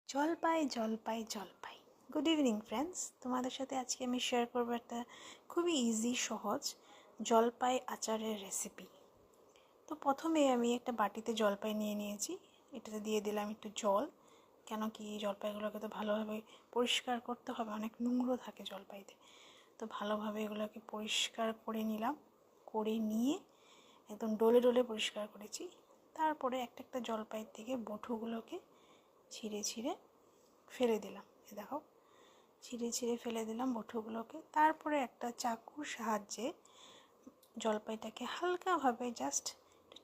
জলপাই জলপাই জলপাই। গুড ইভিনিং ফ্রেন্ডস, তোমাদের সাথে আজকে আমি শেয়ার করবো একটা খুবই ইজি সহজ জলপাই আচারের রেসিপি। তো প্রথমে আমি একটা বাটিতে জলপাই নিয়ে নিয়েছি। এটাতে দিয়ে দিলাম একটু জল, কেন কি জলপাইগুলোকে তো ভালোভাবে পরিষ্কার করতে হবে, অনেক নোংরা থাকে জলপাইতে। তো ভালোভাবে এগুলোকে পরিষ্কার করে নিলাম, করে নিয়ে একদম ডলে ডলে পরিষ্কার করেছি। তারপরে একটা একটা জলপাইয়ের থেকে বটুগুলোকে ছিঁড়ে ছিঁড়ে ফেলে দিলাম। দেখো, ছিঁড়ে ছিঁড়ে ফেলে দিলাম বটুগুলোকে। তারপরে একটা চাকুর সাহায্যে জলপাইটাকে হালকাভাবে জাস্ট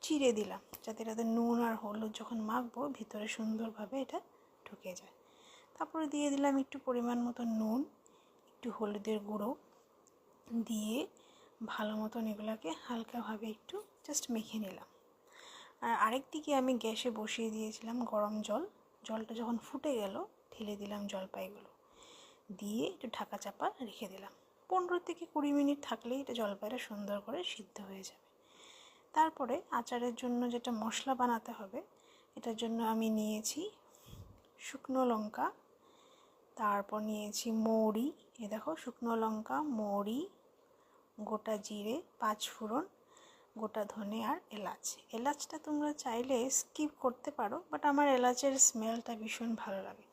চিড়ে দিলাম, যাতে এটাতে নুন আর হলুদ যখন মাখবো ভিতরে সুন্দরভাবে এটা ঢুকে যায়। তারপরে দিয়ে দিলাম একটু পরিমাণ মতো নুন, একটু হলুদের গুঁড়ো দিয়ে ভালো মতন এগুলোকে হালকাভাবে একটু জাস্ট মেখে নিলাম। আর আরেক দিকে আমি গ্যাসে বসিয়ে দিয়েছিলাম গরম জল। জলটা যখন ফুটে গেল ঢেলে দিলাম জলপাইগুলো, দিয়ে একটু ঢাকা চাপা রেখে দিলাম। 15 থেকে 20 মিনিট থাকলেই এটা জলপাইটা সুন্দর করে সিদ্ধ হয়ে যাবে। তারপরে আচারের জন্য যেটা মশলা বানাতে হবে, এটার জন্য আমি নিয়েছি শুকনো লঙ্কা, তারপর নিয়েছি মৌরি। এ দেখো, শুকনো লঙ্কা, মৌরি, গোটা জিরে, 5 ফোড়ন, গোটা ধনে আর এলাচ। এলাচটা তোমরা চাইলে স্কিপ করতে পারো, বাট আমার এলাচের স্মেলটা ভীষণ ভালো লাগে,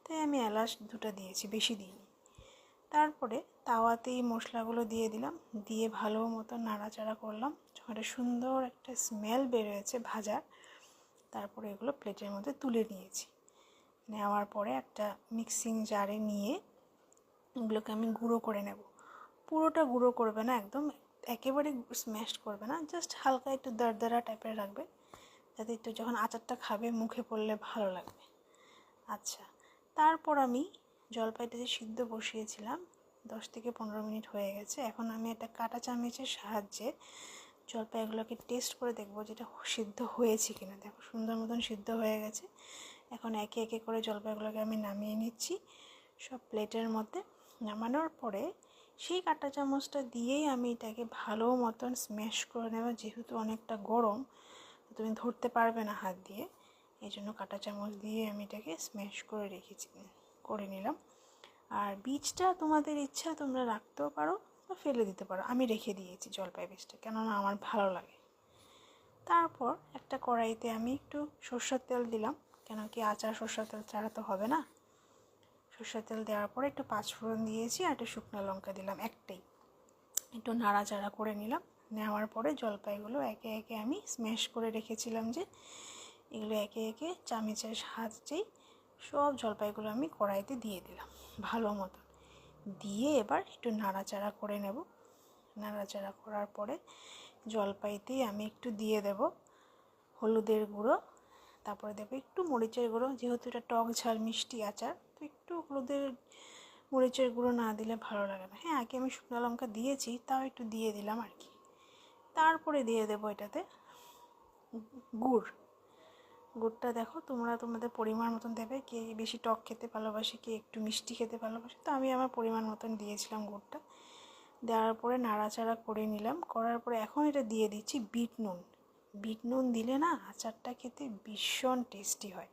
তাই আমি এলাচ 2টা দিয়েছি, বেশি দিইনি। তারপরে তাওয়াতেই মশলাগুলো দিয়ে দিলাম, দিয়ে ভালো মতো নাড়াচাড়া করলাম যখন সুন্দর একটা স্মেল বেরোয়েছে ভাজার। তারপরে এগুলো প্লেটের মধ্যে তুলে নিয়েছি। নেওয়ার পরে একটা মিক্সিং জারে নিয়ে এগুলোকে আমি গুঁড়ো করে নেব। পুরোটা গুঁড়ো করবে না, একদম একেবারে স্ম্যাশ করবে না, জাস্ট হালকা একটু দরদরা টাইপের রাখবে, যাতে একটু যখন আচারটা খাবে মুখে পড়লে ভালো লাগবে। আচ্ছা, তারপর আমি জলপাইটা যে সিদ্ধ বসিয়েছিলাম 10 থেকে 15 মিনিট হয়ে গেছে। এখন আমি একটা কাঁটা চামচের সাহায্যে জলপাইগুলোকে টেস্ট করে দেখবো যেটা সিদ্ধ হয়েছে কিনা। দেখো, সুন্দর মতন সিদ্ধ হয়ে গেছে। এখন একে একে করে জলপাইগুলোকে আমি নামিয়ে নিচ্ছি সব প্লেটের মধ্যে। নামানোর পরে সেই কাঁটা চামচটা দিয়েই আমি এটাকে ভালো মতন স্ম্যাশ করে নেব। যেহেতু অনেকটা গরম, তুমি ধরতে পারবে না হাত দিয়ে, এই জন্য কাঁটা চামচ দিয়ে আমি এটাকে স্ম্যাশ করে নিলাম। আর বীজটা তোমাদের ইচ্ছা, তোমরা রাখতেও পারো বা ফেলে দিতে পারো। আমি রেখে দিয়েছি জলপাই বীজটা, কেননা আমার ভালো লাগে। তারপর একটা কড়াইতে আমি একটু সরষের তেল দিলাম, কেন কি আচার সরষের তেল ছাড়া তো হবে না। সরষের তেল দেওয়ার পরে একটু 5 ফোড়ন দিয়েছি আর একটু শুকনো লঙ্কা দিলাম, একটাই। একটু নাড়াচাড়া করে নিলাম। নেওয়ার পরে জলপাইগুলো একে একে আমি স্ম্যাশ করে রেখেছিলাম, যে এগুলো একে একে চামচের সাহায্যেই সব জলপাইগুলো আমি কড়াইতে দিয়ে দিলাম ভালো মতো। দিয়ে এবার একটু নাড়াচাড়া করে নেব। নাড়াচাড়া করার পরে জলপাইতেই আমি একটু দিয়ে দেব হলুদের গুঁড়ো, তারপরে দেবো একটু মরিচের গুঁড়ো। যেহেতু এটা টক ঝাল মিষ্টি আচার, তো একটু মরিচের গুঁড়ো না দিলে ভালো লাগে না। হ্যাঁ, আগে আমি শুকনো লঙ্কা দিয়েছি, তাও একটু দিয়ে দিলাম আর কি। তারপরে দিয়ে দেবো এটাতে গুড়টা দেখো তোমরা তোমাদের পরিমাণ মতন দেবে, কে বেশি টক খেতে ভালোবাসে, কে একটু মিষ্টি খেতে ভালোবাসে। তো আমি আমার পরিমাণ মতন দিয়েছিলাম গুড়টা। দেওয়ার পরে নাড়াচাড়া করে নিলাম। করার পরে এখন এটা দিয়ে দিচ্ছি বিট নুন। বিট নুন দিলে না আচারটা খেতে ভীষণ টেস্টি হয়।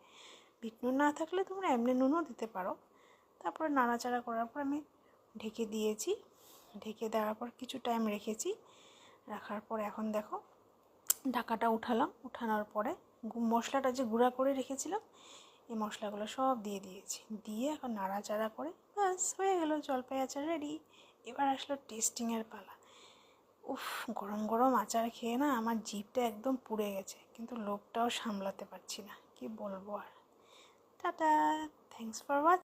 বিট নুন না থাকলে তোমরা এমনি নুনও দিতে পারো। তারপরে নাড়াচাড়া করার পর আমি ঢেকে দিয়েছি। ঢেকে দেওয়ার পর কিছু টাইম রেখেছি। রাখার পর এখন দেখো ঢাকাটা উঠালাম। উঠানোর পরে মশলাটা যে গুঁড়া করে রেখেছিলাম, এই মশলাগুলো সব দিয়ে দিয়েছি। দিয়ে এখন নাড়াচাড়া করে ব্যাস হয়ে গেল, জলপাই আচার রেডি। এবার আসলো টেস্টিংয়ের পালা। উফ, গরম গরম আচার খেয়ে না আমার জিভটা একদম পুড়ে গেছে, কিন্তু লোভটাও সামলাতে পারছি না, কি বলবো আর। Tata, thanks for watching.